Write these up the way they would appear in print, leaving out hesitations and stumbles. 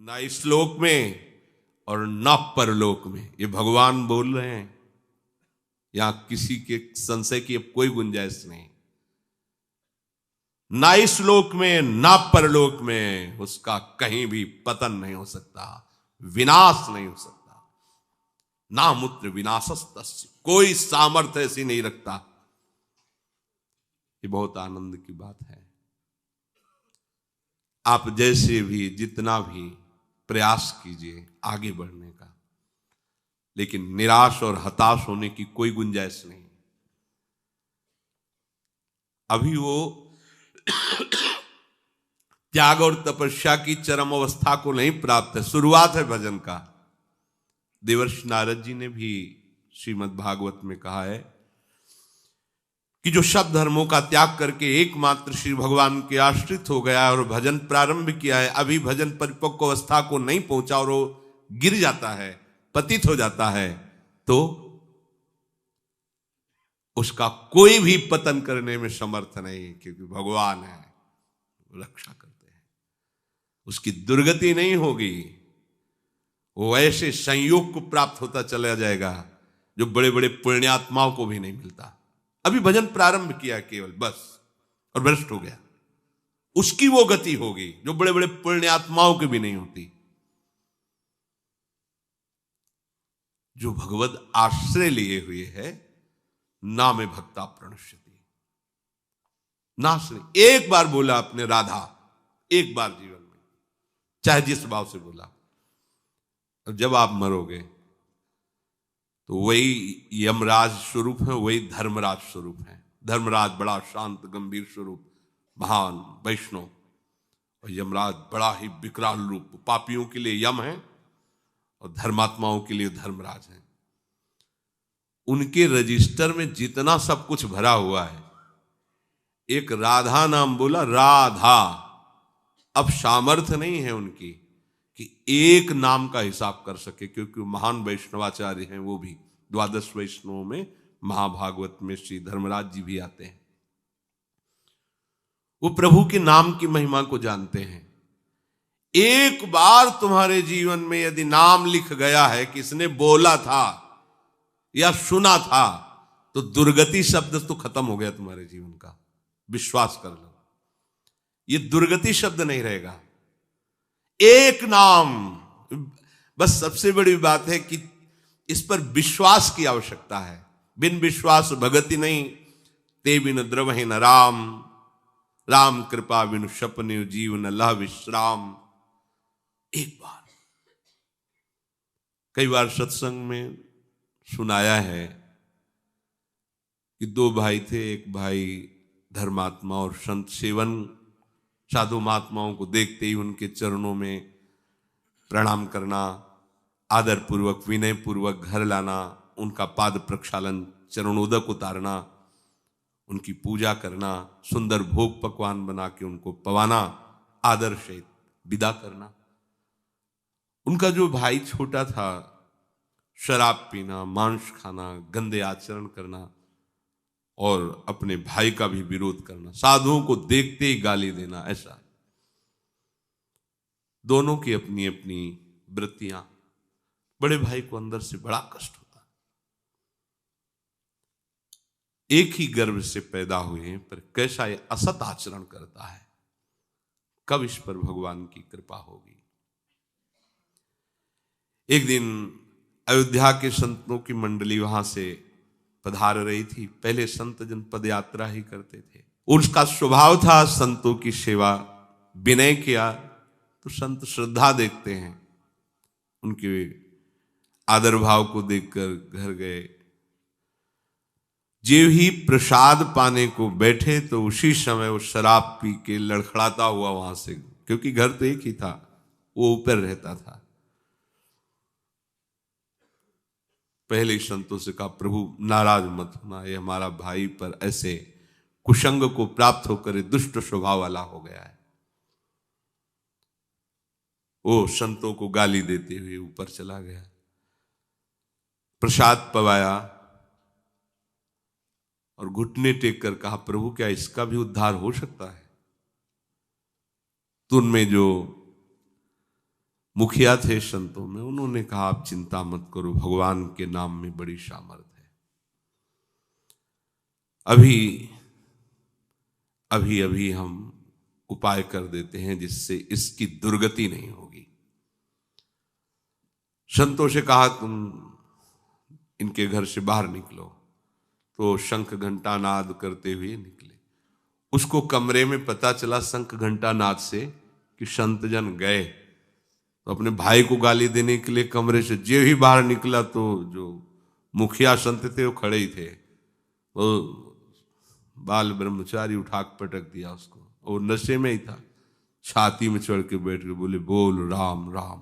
ना इस लोक में और ना परलोक में। ये भगवान बोल रहे हैं, यहां किसी के संशय की अब कोई गुंजाइश नहीं। ना इस लोक में ना परलोक में उसका कहीं भी पतन नहीं हो सकता, विनाश नहीं हो सकता। ना मूत्र विनाशस्तस्य, कोई सामर्थ्य ऐसी नहीं रखता। ये बहुत आनंद की बात है। आप जैसे भी जितना भी प्रयास कीजिए आगे बढ़ने का, लेकिन निराश और हताश होने की कोई गुंजाइश नहीं। अभी वो त्याग और तपस्या की चरम अवस्था को नहीं प्राप्त है, शुरुआत है भजन का। देवर्षि नारद जी ने भी श्रीमद् भागवत में कहा है कि जो सब धर्मों का त्याग करके एकमात्र श्री भगवान के आश्रित हो गया और भजन प्रारंभ किया है, अभी भजन परिपक्व अवस्था को नहीं पहुंचा और वो गिर जाता है, पतित हो जाता है, तो उसका कोई भी पतन करने में समर्थ नहीं, क्योंकि भगवान है, रक्षा करते हैं। उसकी दुर्गति नहीं होगी, वो ऐसे संयोग को प्राप्त होता चला जाएगा जो बड़े बड़े पुण्यात्माओं को भी नहीं मिलता। अभी भजन प्रारंभ किया केवल बस, और भ्रष्ट हो गया, उसकी वो गति होगी जो बड़े बड़े पुण्यात्माओं की भी नहीं होती। जो भगवद आश्रय लिए हुए है, नामे भक्ता प्रणश्यति, नाश नहीं। एक बार बोला आपने राधा, एक बार जीवन में, चाहे जिस भाव से बोला, और जब आप मरोगे तो वही यमराज स्वरूप है, वही धर्मराज स्वरूप है। धर्मराज बड़ा शांत गंभीर स्वरूप, महान वैष्णव, और यमराज बड़ा ही विकराल रूप, पापियों के लिए यम है और धर्मात्माओं के लिए धर्मराज है। उनके रजिस्टर में जितना सब कुछ भरा हुआ है, एक राधा नाम बोला, राधा, अब सामर्थ्य नहीं है उनकी कि एक नाम का हिसाब कर सके, क्योंकि महान वैष्णवाचार्य हैं। वो भी द्वादश वैष्णवों में महाभागवत में श्री धर्मराज जी भी आते हैं। वो प्रभु के नाम की महिमा को जानते हैं। एक बार तुम्हारे जीवन में यदि नाम लिख गया है, किसने बोला था या सुना था, तो दुर्गति शब्द तो खत्म हो गया तुम्हारे जीवन का, विश्वास कर लो। ये दुर्गति शब्द नहीं रहेगा। एक नाम, बस सबसे बड़ी बात है कि इस पर विश्वास की आवश्यकता है। बिन विश्वास भगति नहीं, ते बिन द्रवहि न राम, राम कृपा बिनु सपने जीवन लह विश्राम। एक बार, कई बार सत्संग में सुनाया है कि दो भाई थे, एक भाई धर्मात्मा और संत सेवन, साधु महात्माओं को देखते ही उनके चरणों में प्रणाम करना, आदर पूर्वक विनय पूर्वक घर लाना, उनका पाद प्रक्षालन, चरणोदक उतारना, उनकी पूजा करना, सुंदर भोग पकवान बना के उनको पवाना, आदर से विदा करना। उनका जो भाई छोटा था, शराब पीना, मांस खाना, गंदे आचरण करना और अपने भाई का भी विरोध करना, साधुओं को देखते ही गाली देना, ऐसा। दोनों की अपनी अपनी वृत्तियां। बड़े भाई को अंदर से बड़ा कष्ट होता। एक ही गर्भ से पैदा हुए हैं, पर कैसा ये असत आचरण करता है, कब इस पर भगवान की कृपा होगी। एक दिन अयोध्या के संतों की मंडली वहां से पधार रही थी। पहले संत जन पद यात्रा ही करते थे, उसका स्वभाव था संतों की सेवा। विनय किया तो संत श्रद्धा देखते हैं, उनके आदर भाव को देखकर घर गए। जो ही प्रसाद पाने को बैठे तो उसी समय वो शराब पी के लड़खड़ाता हुआ वहां से, क्योंकि घर तो एक ही था, वो ऊपर रहता था। पहले ही संतों से कहा, प्रभु नाराज मत होना, ये हमारा भाई पर ऐसे कुसंग को प्राप्त होकर दुष्ट स्वभाव वाला हो गया है। वो संतों को गाली देते हुए ऊपर चला गया, प्रसाद पवाया और घुटने टेक कर कहा, प्रभु क्या इसका भी उद्धार हो सकता है? तो उनमें जो मुखिया थे संतों में, उन्होंने कहा आप चिंता मत करो, भगवान के नाम में बड़ी सामर्थ है। अभी अभी हम उपाय कर देते हैं जिससे इसकी दुर्गति नहीं होगी। संतों से कहा तुम इनके घर से बाहर निकलो, तो शंख घंटा नाद करते हुए निकले। उसको कमरे में पता चला शंख घंटा नाद से कि संत जन गए, तो अपने भाई को गाली देने के लिए कमरे से जे ही बाहर निकला तो जो मुखिया संत थे वो खड़े ही थे, वो बाल ब्रह्मचारी उठा पटक दिया उसको, और नशे में ही था, छाती में चढ़ के बैठ के बोले बोल राम राम,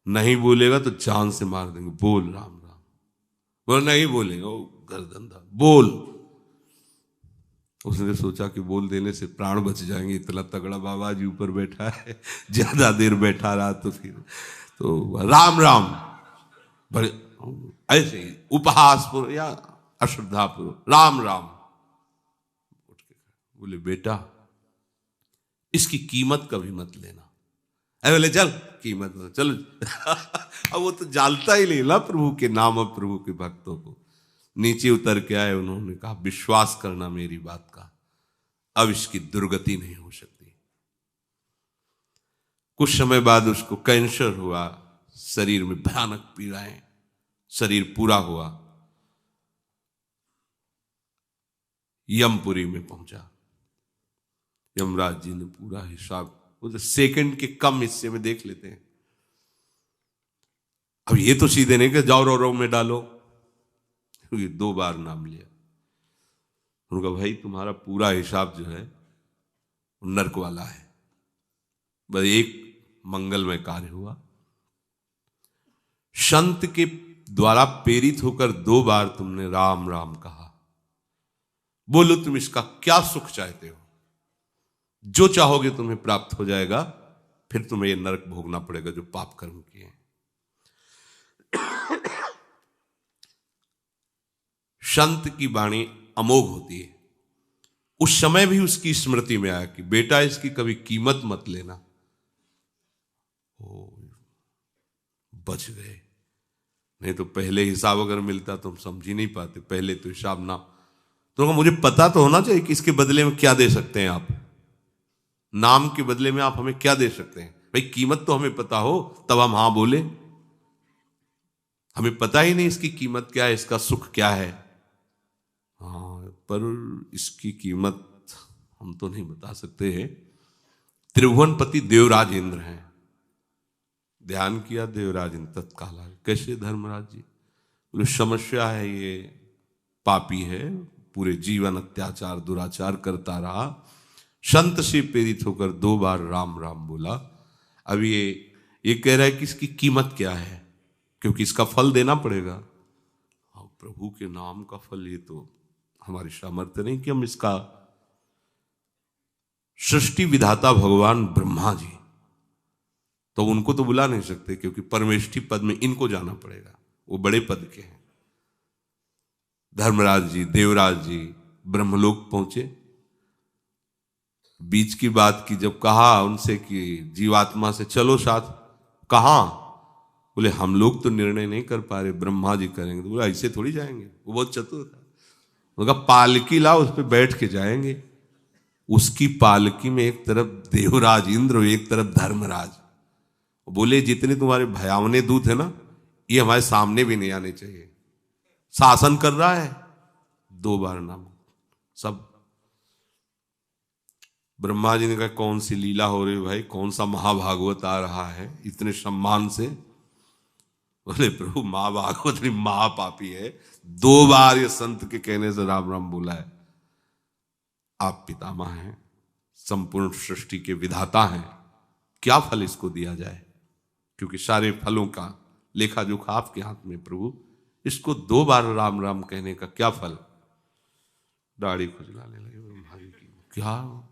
नहीं बोलेगा तो जान से मार देंगे, बोल राम राम। बोल नहीं बोलेगा, वो गर्दन था, बोल। उसने सोचा कि बोल देने से प्राण बच जाएंगे, इतना तगड़ा बाबा जी ऊपर बैठा है, ज्यादा देर बैठा रहा तो फिर तो राम राम बड़े ऐसे ही उपहास पूर्व या अश्रद्धा पूर्व राम राम उठ के बोले बेटा इसकी कीमत कभी मत लेना। अरे बोले चल कीमत मत चलो अब वो तो जानता ही नहीं ना प्रभु के नाम और प्रभु के भक्तों को। नीचे उतर के आए, उन्होंने कहा विश्वास करना मेरी बात का, अब इसकी दुर्गति नहीं हो सकती। कुछ समय बाद उसको कैंसर हुआ, शरीर में भयानक पीड़ाएं, शरीर पूरा हुआ, यमपुरी में पहुंचा। यमराज जी ने पूरा हिसाब वो तो सेकंड के कम हिस्से में देख लेते हैं। अब ये तो सीधे नहीं कि जाओ रो में डालो, क्योंकि 2 बार नाम लिया। उनका भाई तुम्हारा पूरा हिसाब जो है नर्क वाला है, बस एक मंगलमय कार्य हुआ। संत के द्वारा प्रेरित होकर 2 बार तुमने राम राम कहा, बोलो तुम इसका क्या सुख चाहते हो, जो चाहोगे तुम्हें प्राप्त हो जाएगा, फिर तुम्हें ये नरक भोगना पड़ेगा जो पाप कर्म किए हैं। संत की वाणी अमोघ होती है। उस समय भी उसकी स्मृति में आया कि बेटा इसकी कभी कीमत मत लेना। ओ, बच गए, नहीं तो पहले हिसाब अगर मिलता तो हम समझ ही नहीं पाते। पहले तो हिसाब ना, तो मुझे पता तो होना चाहिए कि इसके बदले में क्या दे सकते हैं आप, नाम के बदले में आप हमें क्या दे सकते हैं। भाई कीमत तो हमें पता हो तब हम हां बोले। हमें पता ही नहीं इसकी कीमत क्या है, इसका सुख क्या है। हाँ, पर इसकी कीमत हम तो नहीं बता सकते हैं। त्रिभुवनपति देवराज इंद्र हैं, ध्यान किया देवराज इंद्र तत्काल आए। कैसे धर्मराज जी? बोले समस्या है, ये पापी है, पूरे जीवन अत्याचार दुराचार करता रहा, संत से प्रेरित होकर 2 बार राम राम बोला। अब ये कह रहा है कि इसकी कीमत क्या है, क्योंकि इसका फल देना पड़ेगा। प्रभु के नाम का फल, ये तो हमारी सामर्थ्य नहीं कि हम इसका। सृष्टि विधाता भगवान ब्रह्मा जी, तो उनको तो बुला नहीं सकते क्योंकि परमेष्ठी पद में इनको जाना पड़ेगा, वो बड़े पद के हैं। धर्मराज जी देवराज जी ब्रह्मलोक पहुंचे। बीच की बात की जब कहा उनसे कि जीवात्मा से चलो साथ, कहां? बोले हम लोग तो निर्णय नहीं कर पा रहे, ब्रह्मा जी करेंगे। तो बोला ऐसे थोड़ी जाएंगे, वो बहुत चतुर था। उनका पालकी लाओ, उस पर बैठ के जाएंगे। उसकी पालकी में एक तरफ देवराज इंद्र, एक तरफ धर्मराज। बोले जितने तुम्हारे भयावने दूत है ना, ये हमारे सामने भी नहीं आने चाहिए। शासन कर रहा है, 2 बार नाम सब। ब्रह्मा जी ने कहा कौन सी लीला हो रही है भाई, कौन सा महाभागवत आ रहा है इतने सम्मान से? बोले प्रभु महाभागवत नहीं, महापापी है, 2 बार ये संत के कहने से राम राम बोला है। आप पितामह हैं, संपूर्ण सृष्टि के विधाता हैं, क्या फल इसको दिया जाए? क्योंकि सारे फलों का लेखा जोखा आपके हाथ में प्रभु, इसको 2 बार राम राम कहने का क्या फल? दाढ़ी खुजलाने लगे ब्रह्मा जी की। क्या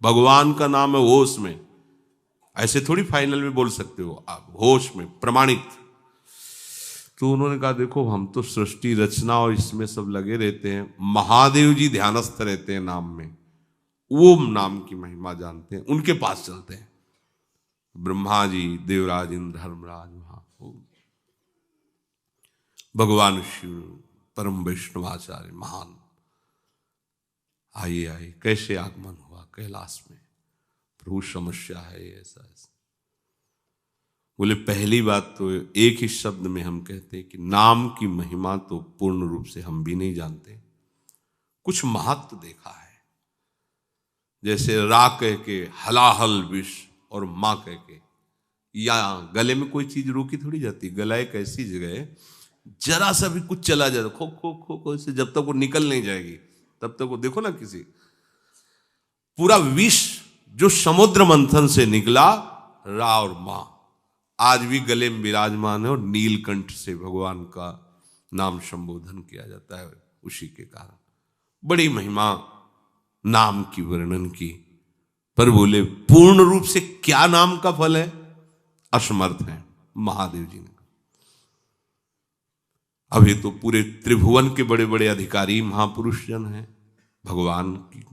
भगवान का नाम है होश में, ऐसे थोड़ी फाइनल में बोल सकते हो आप, होश में प्रमाणित। तो उन्होंने कहा देखो हम तो सृष्टि रचना और इसमें सब लगे रहते हैं, महादेव जी ध्यानस्थ रहते हैं नाम में, वो नाम की महिमा जानते हैं, उनके पास चलते हैं। ब्रह्मा जी, देवराज इंद्र, धर्मराज वहां हो, भगवान शिव, परम वैष्णवाचार्य महान आइए आइए। कैसे आगमन हुआ कैलाश में? प्रभु समस्या है ऐसा ऐसा। बोले पहली बात तो एक ही शब्द में हम कहते हैं कि नाम की महिमा तो पूर्ण रूप से हम भी नहीं जानते, कुछ महत्व देखा है। जैसे रा कह के हलाहल विष और माँ कह के, या गले में कोई चीज रोकी थोड़ी जाती। गला एक ऐसी जगह है, जरा सा भी कुछ चला जाए खो खो खो खो से, जब तक वो निकल नहीं जाएगी तब तक वो, देखो ना किसी पूरा विष जो समुद्र मंथन से निकला, रा और मां आज भी गले में विराजमान है, और नीलकंठ से भगवान का नाम संबोधन किया जाता है उसी के कारण। बड़ी महिमा नाम की वर्णन की, पर बोले पूर्ण रूप से क्या नाम का फल है? असमर्थ है महादेव जी ने। अभी तो पूरे त्रिभुवन के बड़े बड़े अधिकारी महापुरुष जन हैं, भगवान की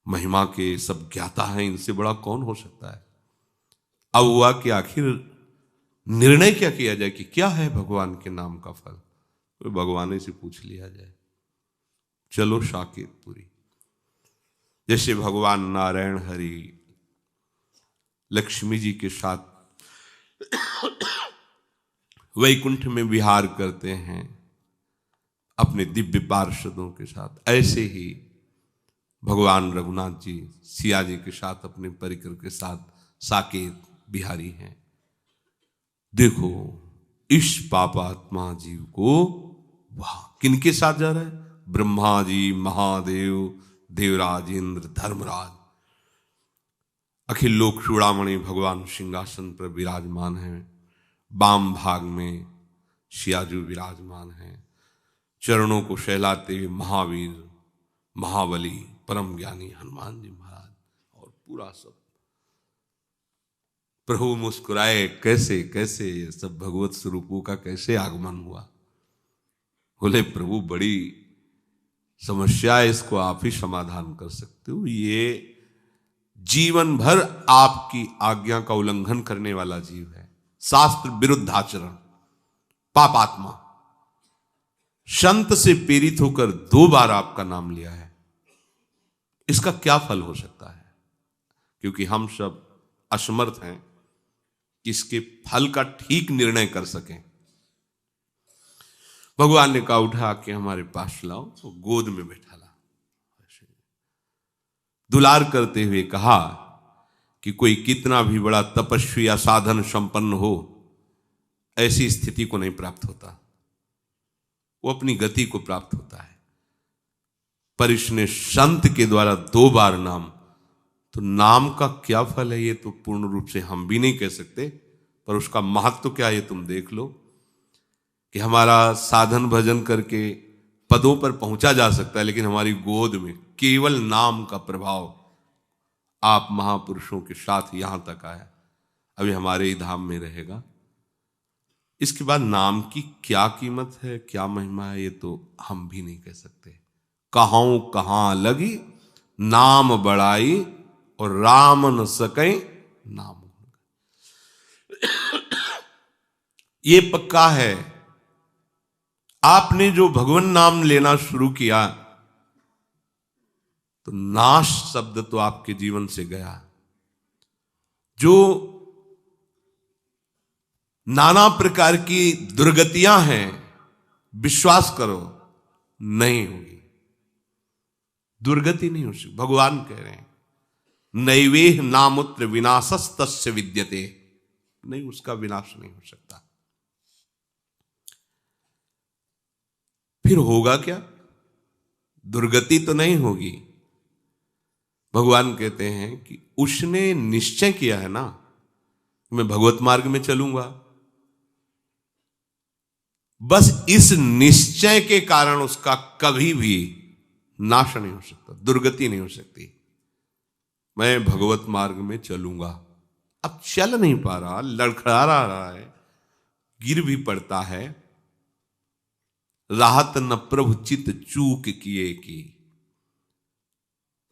महिमा के सब ज्ञाता हैं, इनसे बड़ा कौन हो सकता है? अब हुआ कि आखिर निर्णय क्या किया जाए कि क्या है भगवान के नाम का फल? तो भगवान से पूछ लिया जाए, चलो साकेतपुरी। जैसे भगवान नारायण हरि लक्ष्मी जी के साथ वैकुंठ में विहार करते हैं अपने दिव्य पार्षदों के साथ, ऐसे ही भगवान रघुनाथ जी सिया जी के साथ अपने परिकर के साथ साकेत बिहारी हैं। देखो इस पापात्मा जीव को वहां किनके साथ जा रहा है? ब्रह्मा जी, महादेव, देवराज इंद्र, धर्मराज, अखिल लोक चूड़ामणि भगवान सिंहासन पर विराजमान हैं। वाम भाग में सियाजू विराजमान हैं। चरणों को सहलाते हुए महावीर, महाबली, परम ज्ञानी हनुमान जी महाराज, और पूरा सब। प्रभु मुस्कुराए, कैसे कैसे ये सब भगवत स्वरूपों का कैसे आगमन हुआ? बोले प्रभु बड़ी समस्या है, इसको आप ही समाधान कर सकते हो। ये जीवन भर आपकी आज्ञा का उल्लंघन करने वाला जीव है, शास्त्र विरुद्ध आचरण, पापात्मा। संत से प्रेरित होकर 2 बार आपका नाम लिया है, इसका क्या फल हो सकता है? क्योंकि हम सब असमर्थ हैं कि इसके फल का ठीक निर्णय कर सकें। भगवान ने कहा उठा के हमारे पास लाओ, तो गोद में बैठा ला, दुलार करते हुए कहा कि कोई कितना भी बड़ा तपस्वी या साधन संपन्न हो, ऐसी स्थिति को नहीं प्राप्त होता, वो अपनी गति को प्राप्त होता है। पर इसने संत के द्वारा 2 बार नाम, तो नाम का क्या फल है ये तो पूर्ण रूप से हम भी नहीं कह सकते, पर उसका महत्व क्या है तुम देख लो कि हमारा साधन भजन करके पदों पर पहुंचा जा सकता है, लेकिन हमारी गोद में केवल नाम का प्रभाव आप महापुरुषों के साथ यहां तक आया, अभी हमारे ही धाम में रहेगा। इसके बाद नाम की क्या कीमत है, क्या महिमा है, ये तो हम भी नहीं कह सकते। कहां कहां लगी नाम बड़ाई, और राम न सके नाम। ये पक्का है, आपने जो भगवान नाम लेना शुरू किया तो नाश शब्द तो आपके जीवन से गया। जो नाना प्रकार की दुर्गतियां हैं, विश्वास करो नहीं होगी, दुर्गति नहीं हो सकती। भगवान कह रहे हैं नैवेह नामुत्र विनाशस्तस्य विद्यते, नहीं उसका विनाश नहीं हो सकता। फिर होगा क्या? दुर्गति तो नहीं होगी। भगवान कहते हैं कि उसने निश्चय किया है ना, मैं भगवत मार्ग में चलूंगा, बस इस निश्चय के कारण उसका कभी भी नाश नहीं हो सकता, दुर्गति नहीं हो सकती। मैं भगवत मार्ग में चलूंगा, अब चल नहीं पा रहा, लड़खड़ा रहा है, गिर भी पड़ता है, राहत न प्रभु चित चूक किए की,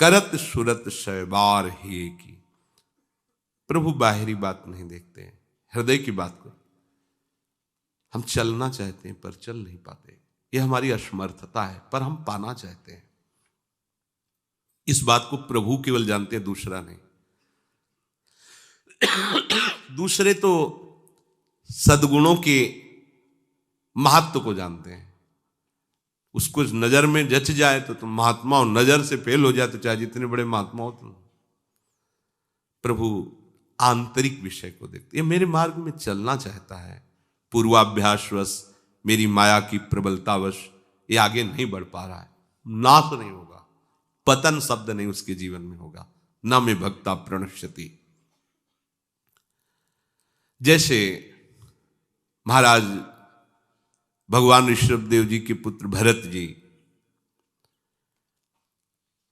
करत सुरत शैबार ही की। प्रभु बाहरी बात नहीं देखते हैं, हृदय की बात को। हम चलना चाहते हैं पर चल नहीं पाते, यह हमारी असमर्थता है, पर हम पाना चाहते हैं। इस बात को प्रभु केवल जानते हैं, दूसरा नहीं। दूसरे तो सद्गुणों के महत्व को जानते हैं, उसको नजर में जच जाए तो तुम महात्मा हो, नजर से फेल हो जाए तो चाहे जितने बड़े महात्मा हो तुम। प्रभु आंतरिक विषय को देखते, ये मेरे मार्ग में चलना चाहता है, पूर्वाभ्यासवश मेरी माया की प्रबलतावश ये आगे नहीं बढ़ पा रहा है, नाश नहीं होगा, पतन शब्द नहीं उसके जीवन में होगा, न में भक्ता प्रणश्यति। जैसे महाराज भगवान ऋषभदेव जी के पुत्र भरत जी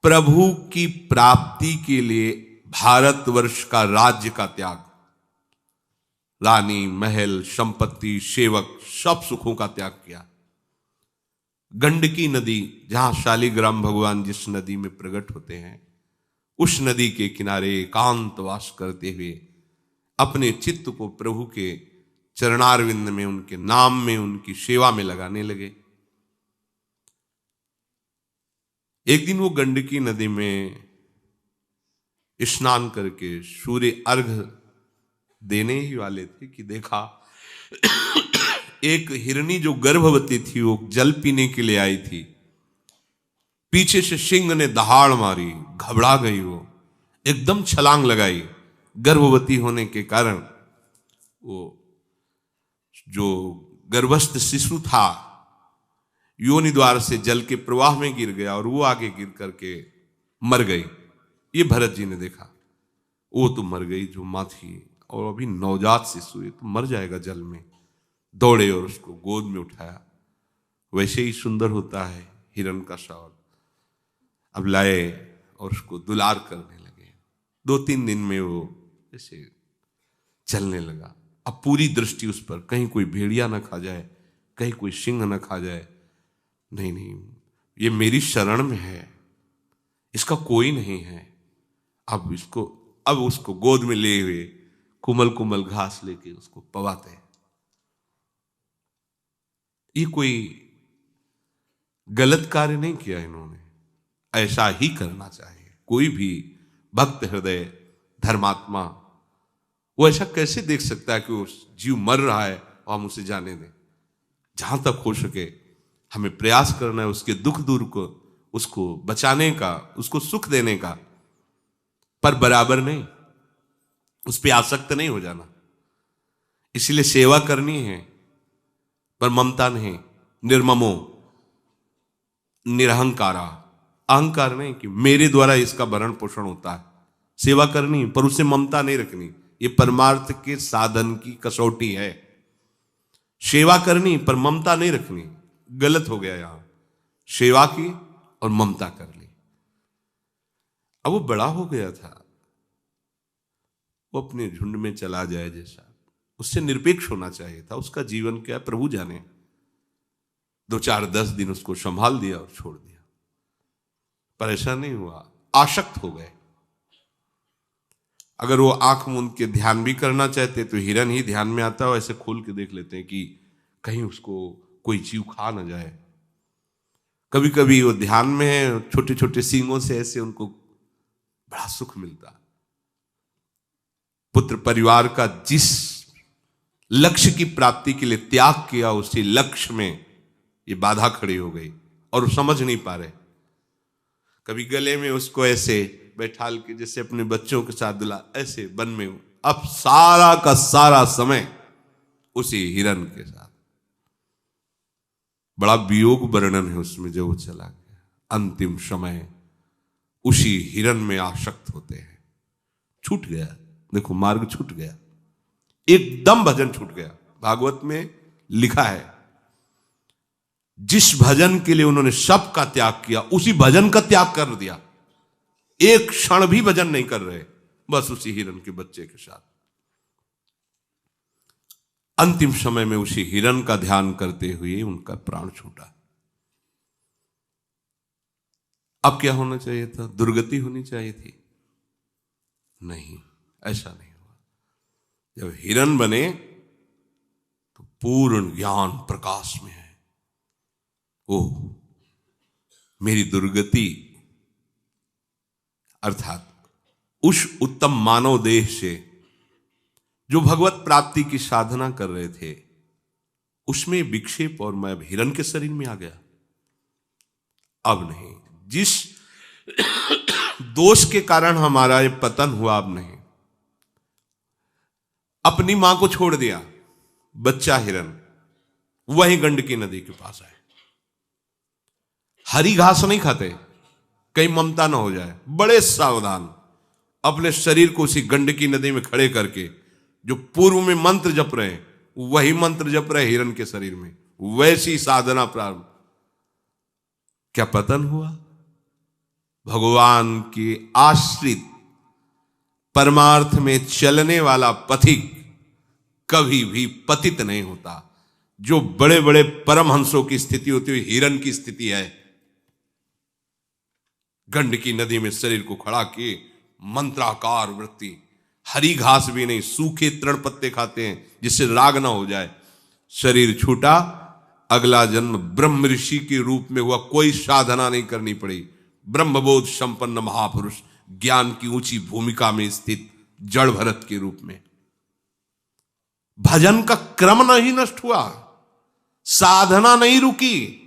प्रभु की प्राप्ति के लिए भारतवर्ष का राज्य का त्याग, रानी, महल, संपत्ति, सेवक, सब सुखों का त्याग किया। गंडकी नदी, जहां शालिग्राम भगवान जिस नदी में प्रकट होते हैं, उस नदी के किनारे एकांतवास करते हुए अपने चित्त को प्रभु के चरणारविंद में, उनके नाम में, उनकी सेवा में लगाने लगे। एक दिन वो गंडकी नदी में स्नान करके सूर्य अर्घ देने ही वाले थे कि देखा एक हिरनी जो गर्भवती थी, वो जल पीने के लिए आई थी, पीछे से सिंह ने दहाड़ मारी, घबरा गई, वो एकदम छलांग लगाई। गर्भवती होने के कारण वो जो गर्भस्थ शिशु था योनि द्वार से जल के प्रवाह में गिर गया और वो आगे गिर करके मर गई। ये भरत जी ने देखा, वो तो मर गई जो माँ थी, और अभी नवजात शिशु है तो मर जाएगा जल में। दौड़े और उसको गोद में उठाया, वैसे ही सुंदर होता है हिरण का शौल। अब लाए और उसको दुलार करने लगे। 2-3 दिन में वो जैसे चलने लगा। अब पूरी दृष्टि उस पर, कहीं कोई भेड़िया न खा जाए, कहीं कोई सिंह न खा जाए। नहीं नहीं, ये मेरी शरण में है, इसका कोई नहीं है। अब उसको गोद में ले हुए कुमल कुमल घास लेके उसको पवाते हैं। ये कोई गलत कार्य नहीं किया इन्होंने, ऐसा ही करना चाहिए। कोई भी भक्त हृदय धर्मात्मा वो ऐसा कैसे देख सकता है कि वो जीव मर रहा है और हम उसे जाने दें। जहां तक हो सके हमें प्रयास करना है उसके दुख दूर को, उसको बचाने का, उसको सुख देने का, पर बराबर नहीं, उस पर आसक्त नहीं हो जाना। इसलिए सेवा करनी है पर ममता नहीं, निर्ममो निरहंकारा, अहंकार नहीं कि मेरे द्वारा इसका भरण पोषण होता है। सेवा करनी पर उसे ममता नहीं रखनी, ये परमार्थ के साधन की कसौटी है। सेवा करनी पर ममता नहीं रखनी, गलत हो गया यहां। सेवा की और ममता कर ली। अब वो बड़ा हो गया था, वो अपने झुंड में चला जाए जैसा, उससे निरपेक्ष होना चाहिए था। उसका जीवन क्या प्रभु जाने। 2-4-10 दिन उसको संभाल दिया और छोड़ दिया, पर ऐसा नहीं हुआ, आसक्त हो गए। अगर वो आंख मूंद के ध्यान भी करना चाहते तो हिरन ही ध्यान में आता है, ऐसे खोल के देख लेते हैं कि कहीं उसको कोई जीव खा ना जाए। कभी कभी वो ध्यान में है, छोटे छोटे सींगों से ऐसे उनको बड़ा सुख मिलता। पुत्र परिवार का जिस लक्ष्य की प्राप्ति के लिए त्याग किया, उसी लक्ष्य में ये बाधा खड़ी हो गई और वो समझ नहीं पा रहे। कभी गले में उसको ऐसे बैठाल के जैसे अपने बच्चों के साथ दुला, ऐसे वन में अब सारा का सारा समय उसी हिरन के साथ। बड़ा वियोग वर्णन है उसमें, जो वो चला गया अंतिम समय उसी हिरन में आसक्त होते हैं। छूट गया, देखो मार्ग छूट गया, एकदम भजन छूट गया। भागवत में लिखा है जिस भजन के लिए उन्होंने सब का त्याग किया, उसी भजन का त्याग कर दिया। एक क्षण भी भजन नहीं कर रहे, बस उसी हिरन के बच्चे के साथ। अंतिम समय में उसी हिरन का ध्यान करते हुए उनका प्राण छूटा। अब क्या होना चाहिए था? दुर्गति होनी चाहिए थी? नहीं, ऐसा नहीं हुआ। जब हिरण बने तो पूर्ण ज्ञान प्रकाश में है। ओह, मेरी दुर्गति, अर्थात उस उत्तम मानव देह से जो भगवत प्राप्ति की साधना कर रहे थे, उसमें विक्षेप और मैं अब हिरण के शरीर में आ गया। अब नहीं, जिस दोष के कारण हमारा ये पतन हुआ, अब नहीं। अपनी मां को छोड़ दिया, बच्चा हिरण वही गंडकी नदी के पास आए। हरी घास नहीं खाते, कहीं ममता ना हो जाए, बड़े सावधान अपने शरीर को उसी गंडकी नदी में खड़े करके जो पूर्व में मंत्र जप रहे हैं, वही मंत्र जप रहे हिरण के शरीर में, वैसी साधना प्रारंभ। क्या पतन हुआ? भगवान के आश्रित परमार्थ में चलने वाला पथिक कभी भी पतित नहीं होता। जो बड़े बड़े परमहंसों की स्थिति होती है, हिरण की स्थिति है। गंडकी नदी में शरीर को खड़ा किए, मंत्राकार वृत्ति, हरी घास भी नहीं, सूखे तृण पत्ते खाते हैं जिससे राग ना हो जाए। शरीर छूटा, अगला जन्म ब्रह्म ऋषि के रूप में हुआ, कोई साधना नहीं करनी पड़ी। ब्रह्मबोध संपन्न महापुरुष, ज्ञान की ऊंची भूमिका में स्थित जड़ भरत के रूप में। भजन का क्रम नहीं नष्ट हुआ, साधना नहीं रुकी।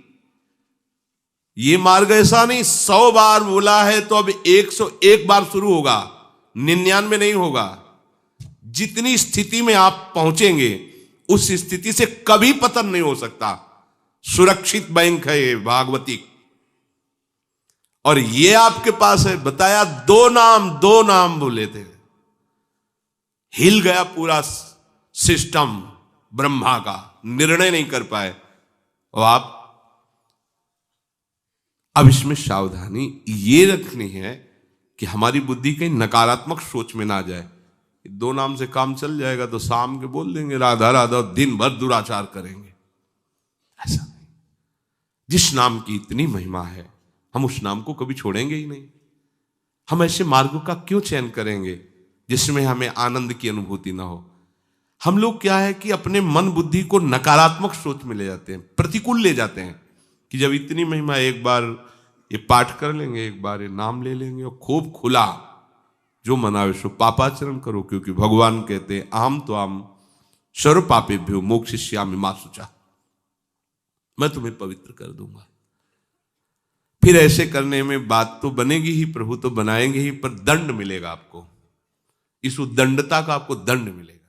ये मार्ग ऐसा नहीं 100 बार बोला है तो अब 101 बार शुरू होगा, 99 नहीं होगा। जितनी स्थिति में आप पहुंचेंगे उस स्थिति से कभी पतन नहीं हो सकता। सुरक्षित बैंक है ये भागवती, और ये आपके पास है। बताया दो नाम बोले थे, हिल गया पूरा सिस्टम ब्रह्मा का, निर्णय नहीं कर पाए। और आप अब इसमें सावधानी ये रखनी है कि हमारी बुद्धि कहीं नकारात्मक सोच में ना जाए। 2 नाम से काम चल जाएगा तो शाम के बोल देंगे राधा राधा, दिन भर दुराचार करेंगे। ऐसा नहीं। जिस नाम की इतनी महिमा है, हम उस नाम को कभी छोड़ेंगे ही नहीं। हम ऐसे मार्गों का क्यों चयन करेंगे जिसमें हमें आनंद की अनुभूति ना हो? हम लोग क्या है कि अपने मन बुद्धि को नकारात्मक सोच में ले जाते हैं, प्रतिकूल ले जाते हैं कि जब इतनी महिमा, एक बार ये पाठ कर लेंगे, एक बार ये नाम ले लेंगे और खूब खुला जो मनावे सो पापाचरण करो, क्योंकि भगवान कहते हैं अहम तो आम सर्व पापेभ्यो मोक्षयिष्यामि मा शुचा, मैं तुम्हें पवित्र कर दूंगा। फिर ऐसे करने में बात तो बनेगी ही, प्रभु तो बनाएंगे ही, पर दंड मिलेगा आपको। इस उद्दंडता का आपको दंड मिलेगा।